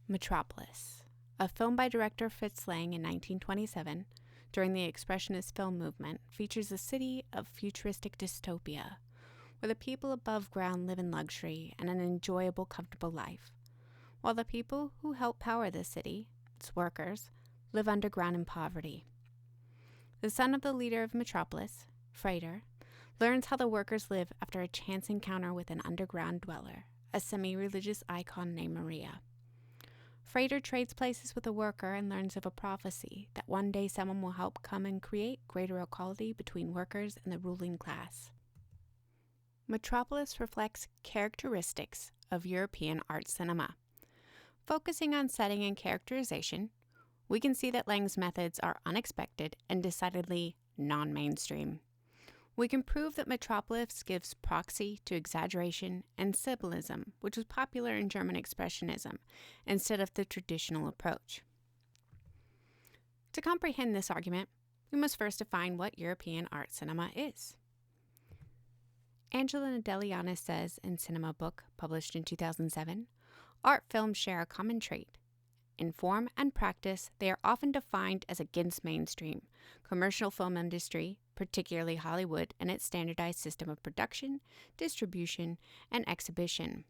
Metropolis, a film by director Fritz Lang in 1927 during the Expressionist film movement, features a city of futuristic dystopia where the people above ground live in luxury and an enjoyable, comfortable life, while the people who help power the city, its workers, live underground in poverty. The son of the leader of Metropolis, Frater, learns how the workers live after a chance encounter with an underground dweller, a semi-religious icon named Maria. Frater trades places with a worker and learns of a prophecy that one day someone will help come and create greater equality between workers and the ruling class. Metropolis reflects characteristics of European art cinema. Focusing on setting and characterization, we can see that Lang's methods are unexpected and decidedly non-mainstream. We can prove that Metropolis gives proxy to exaggeration and symbolism, which was popular in German Expressionism, instead of the traditional approach. To comprehend this argument, we must first define what European art cinema is. Angela Nadelianis says in Cinema Book, published in 2007, art films share a common trait. In form and practice, they are often defined as against mainstream, commercial film industry, particularly Hollywood and its standardized system of production, distribution, and exhibition.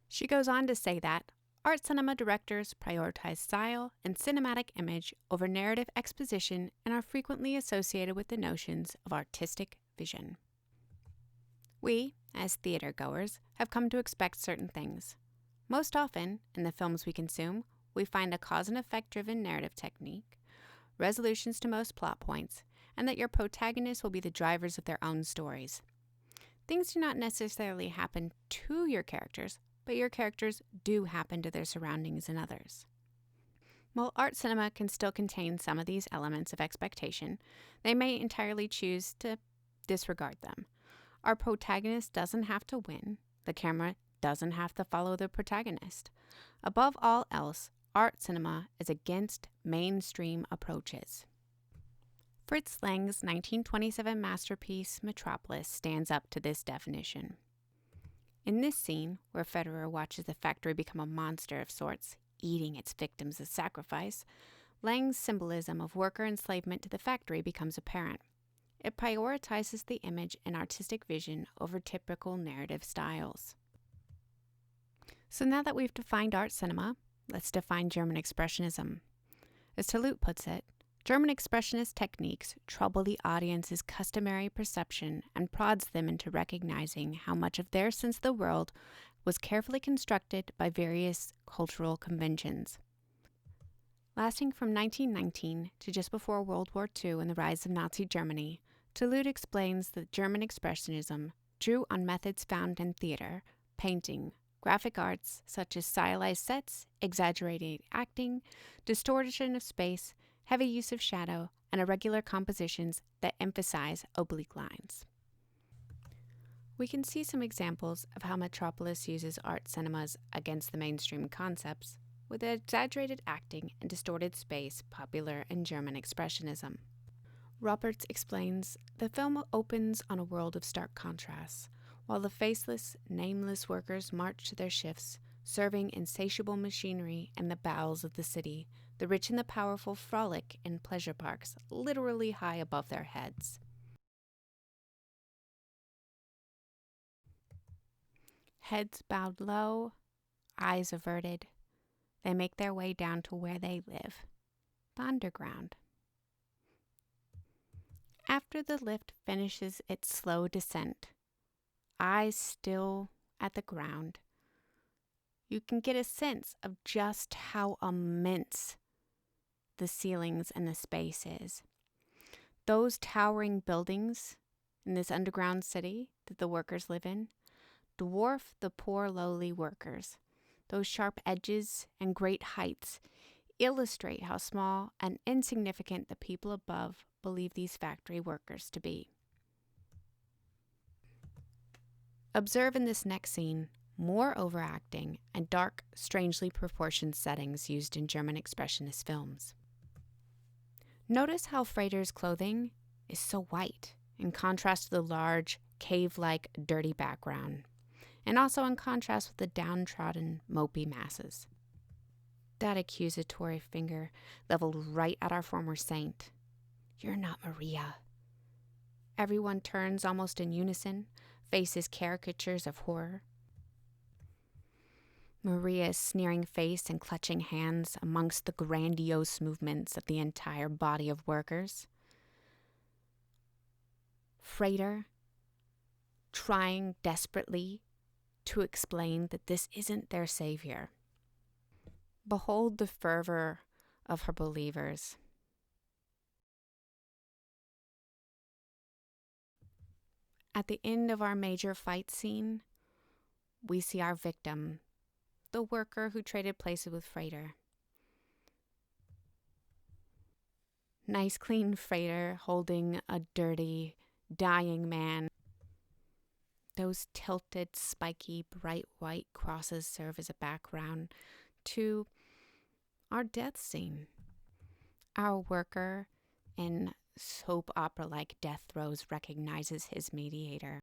She goes on to say that art cinema directors prioritize style and cinematic image over narrative exposition and are frequently associated with the notions of artistic vision. We, as theater goers, have come to expect certain things. Most often, in the films we consume, we find a cause and effect driven narrative technique, resolutions to most plot points, and that your protagonists will be the drivers of their own stories. Things do not necessarily happen to your characters, but your characters do happen to their surroundings and others. While art cinema can still contain some of these elements of expectation, they may entirely choose to disregard them. Our protagonist doesn't have to win. The camera doesn't have to follow the protagonist. Above all else, art cinema is against mainstream approaches. Fritz Lang's 1927 masterpiece, Metropolis, stands up to this definition. In this scene, where Federer watches the factory become a monster of sorts, eating its victims as sacrifice, Lang's symbolism of worker enslavement to the factory becomes apparent. It prioritizes the image and artistic vision over typical narrative styles. So now that we've defined art cinema, let's define German Expressionism. As Toulouse puts it, German Expressionist techniques trouble the audience's customary perception and prods them into recognizing how much of their sense of the world was carefully constructed by various cultural conventions. Lasting from 1919 to just before World War II and the rise of Nazi Germany, Toulouse explains that German Expressionism drew on methods found in theater, painting, graphic arts such as stylized sets, exaggerated acting, distortion of space, heavy use of shadow, and irregular compositions that emphasize oblique lines. We can see some examples of how Metropolis uses art cinemas against the mainstream concepts with the exaggerated acting and distorted space popular in German Expressionism. Roberts explains, the film opens on a world of stark contrasts. While the faceless, nameless workers march to their shifts, serving insatiable machinery in the bowels of the city, the rich and the powerful frolic in pleasure parks, literally high above their heads. Heads bowed low, eyes averted, they make their way down to where they live, the underground. After the lift finishes its slow descent, eyes still at the ground, you can get a sense of just how immense the ceilings and the space is. Those towering buildings in this underground city that the workers live in dwarf the poor lowly workers. Those sharp edges and great heights illustrate how small and insignificant the people above believe these factory workers to be. Observe in this next scene more overacting and dark, strangely proportioned settings used in German Expressionist films. Notice how Frater's clothing is so white, in contrast to the large, cave-like, dirty background, and also in contrast with the downtrodden, mopey masses. That accusatory finger leveled right at our former saint. You're not Maria. Everyone turns almost in unison, faces caricatures of horror. Maria's sneering face and clutching hands amongst the grandiose movements of the entire body of workers. Frater, trying desperately to explain that this isn't their savior. Behold the fervor of her believers. At the end of our major fight scene, we see our victim, the worker who traded places with Frater. Nice clean Frater holding a dirty, dying man. Those tilted, spiky, bright white crosses serve as a background to our death scene. Our worker, in soap opera-like death throes, recognizes his mediator.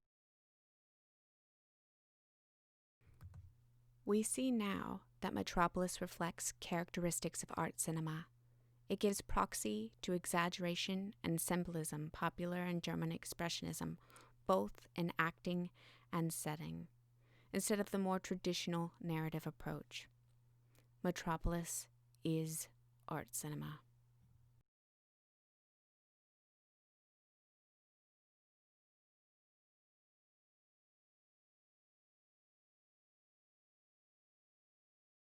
We see now that Metropolis reflects characteristics of art cinema. It gives proxy to exaggeration and symbolism popular in German Expressionism, both in acting and setting, instead of the more traditional narrative approach. Metropolis is art cinema.